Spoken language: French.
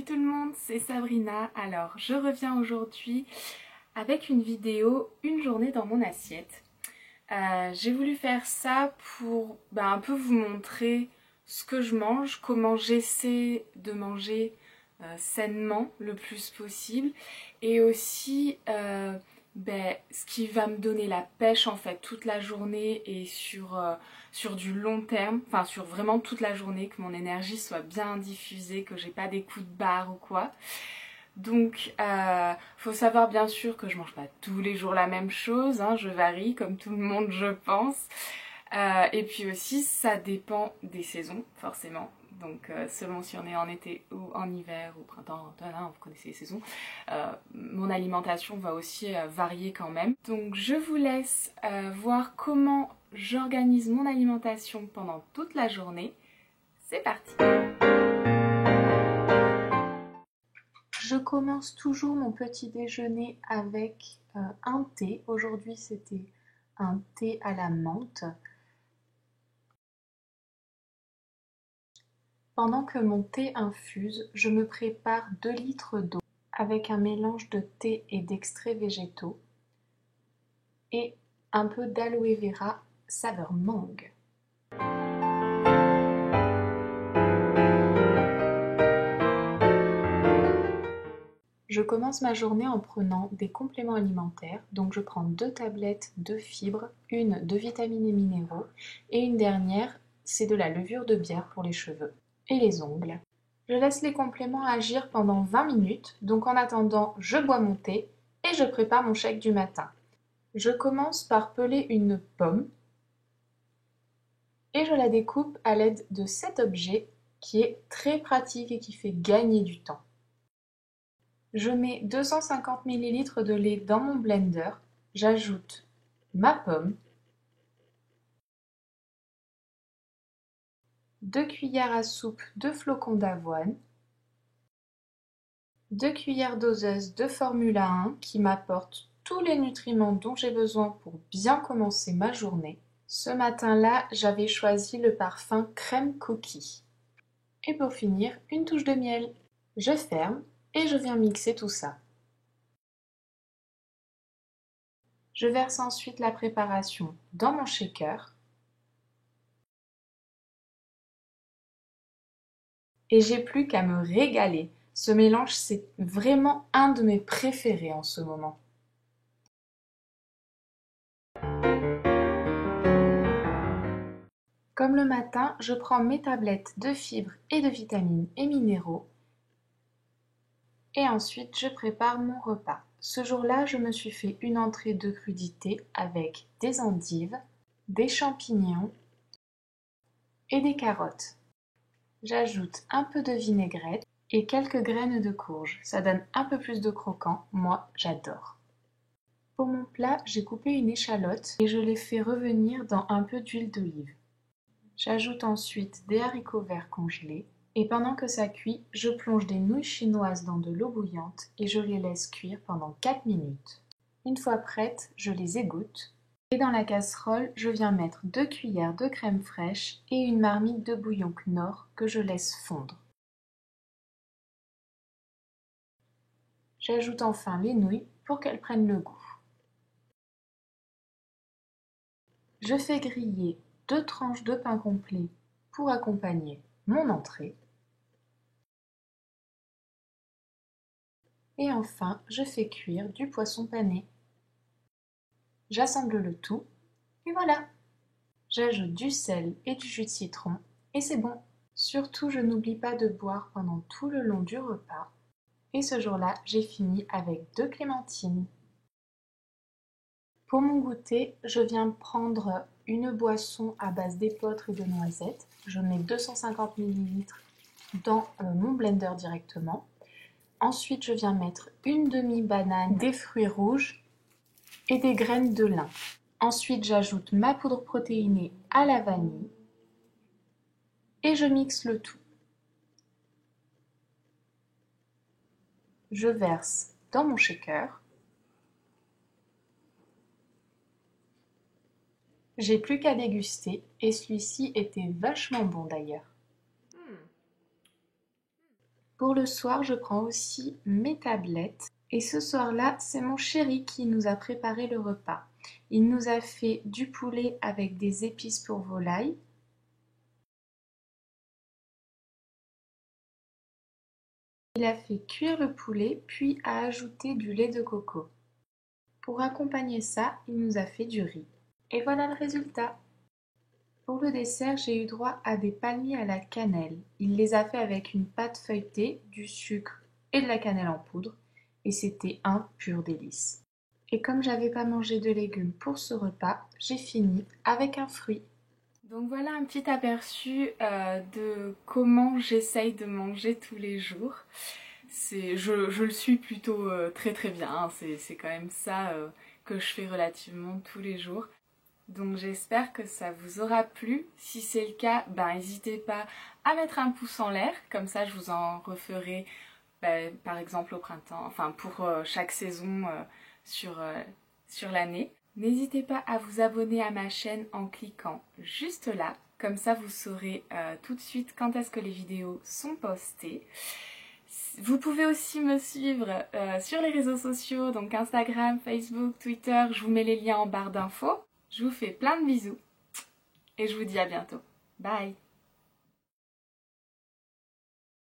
tout le monde, c'est Sabrina. Alors, je reviens aujourd'hui avec une vidéo, une journée dans mon assiette. J'ai voulu faire ça pour un peu vous montrer ce que je mange, comment j'essaie de manger sainement le plus possible et aussi ce qui va me donner la pêche en fait toute la journée et sur du long terme, enfin sur vraiment toute la journée, que mon énergie soit bien diffusée, que j'ai pas des coups de barre ou quoi. Donc, faut savoir bien sûr que je mange pas tous les jours la même chose, hein, je varie comme tout le monde je pense. Et puis aussi, ça dépend des saisons, forcément. Donc, selon si on est en été ou en hiver ou printemps, automne, hein, vous connaissez les saisons, mon alimentation va aussi varier quand même. Donc, je vous laisse voir comment j'organise mon alimentation pendant toute la journée. C'est parti! Je commence toujours mon petit déjeuner avec un thé. Aujourd'hui, c'était un thé à la menthe. Pendant que mon thé infuse, je me prépare 2 litres d'eau avec un mélange de thé et d'extraits végétaux et un peu d'aloe vera saveur mangue. Je commence ma journée en prenant des compléments alimentaires, donc je prends 2 tablettes de fibres, une de vitamines et minéraux et une dernière, c'est de la levure de bière pour les cheveux et les ongles. Je laisse les compléments agir pendant 20 minutes, donc en attendant, je bois mon thé et je prépare mon shake du matin. Je commence par peler une pomme et je la découpe à l'aide de cet objet qui est très pratique et qui fait gagner du temps. Je mets 250 ml de lait dans mon blender, j'ajoute ma pomme, 2 cuillères à soupe de flocons d'avoine, 2 cuillères doseuses de Formula 1 qui m'apportent tous les nutriments dont j'ai besoin pour bien commencer ma journée. Ce matin-là, j'avais choisi le parfum crème cookie. Et pour finir, une touche de miel. Je ferme et je viens mixer tout ça. Je verse ensuite la préparation dans mon shaker. Et j'ai plus qu'à me régaler. Ce mélange, c'est vraiment un de mes préférés en ce moment. Comme le matin, je prends mes tablettes de fibres et de vitamines et minéraux. Et ensuite, je prépare mon repas. Ce jour-là, je me suis fait une entrée de crudité avec des endives, des champignons et des carottes. J'ajoute un peu de vinaigrette et quelques graines de courge. Ça donne un peu plus de croquant. Moi, j'adore. Pour mon plat, j'ai coupé une échalote et je l'ai fait revenir dans un peu d'huile d'olive. J'ajoute ensuite des haricots verts congelés et pendant que ça cuit, je plonge des nouilles chinoises dans de l'eau bouillante et je les laisse cuire pendant 4 minutes. Une fois prêtes, je les égoutte et dans la casserole, je viens mettre 2 cuillères de crème fraîche et une marmite de bouillon Knorr que je laisse fondre. J'ajoute enfin les nouilles pour qu'elles prennent le goût. Je fais griller 2 tranches de pain complet pour accompagner mon entrée. Et enfin, je fais cuire du poisson pané. J'assemble le tout et voilà. J'ajoute du sel et du jus de citron et c'est bon. Surtout, je n'oublie pas de boire pendant tout le long du repas. Et ce jour-là, j'ai fini avec 2 clémentines. Pour mon goûter, je viens prendre une boisson à base d'épeautre et de noisettes. Je mets 250 ml dans mon blender directement. Ensuite, je viens mettre une demi-banane, des fruits rouges et des graines de lin. Ensuite, j'ajoute ma poudre protéinée à la vanille et je mixe le tout. Je verse dans mon shaker. J'ai plus qu'à déguster et celui-ci était vachement bon d'ailleurs. Pour le soir, je prends aussi mes tablettes. Et ce soir-là, c'est mon chéri qui nous a préparé le repas. Il nous a fait du poulet avec des épices pour volaille. Il a fait cuire le poulet, puis a ajouté du lait de coco. Pour accompagner ça, il nous a fait du riz. Et voilà le résultat. Pour le dessert, j'ai eu droit à des palmiers à la cannelle. Il les a fait avec une pâte feuilletée, du sucre et de la cannelle en poudre. Et c'était un pur délice. Et comme j'avais pas mangé de légumes pour ce repas, j'ai fini avec un fruit. Donc voilà un petit aperçu de comment j'essaye de manger tous les jours. Je le suis plutôt très très bien, hein. C'est quand même ça que je fais relativement tous les jours. Donc j'espère que ça vous aura plu. Si c'est le cas, ben n'hésitez pas à mettre un pouce en l'air, comme ça je vous en referai par exemple au printemps, enfin pour chaque saison sur l'année. N'hésitez pas à vous abonner à ma chaîne en cliquant juste là, comme ça vous saurez tout de suite quand est-ce que les vidéos sont postées. Vous pouvez aussi me suivre sur les réseaux sociaux, donc Instagram, Facebook, Twitter, je vous mets les liens en barre d'infos. Je vous fais plein de bisous et je vous dis à bientôt. Bye!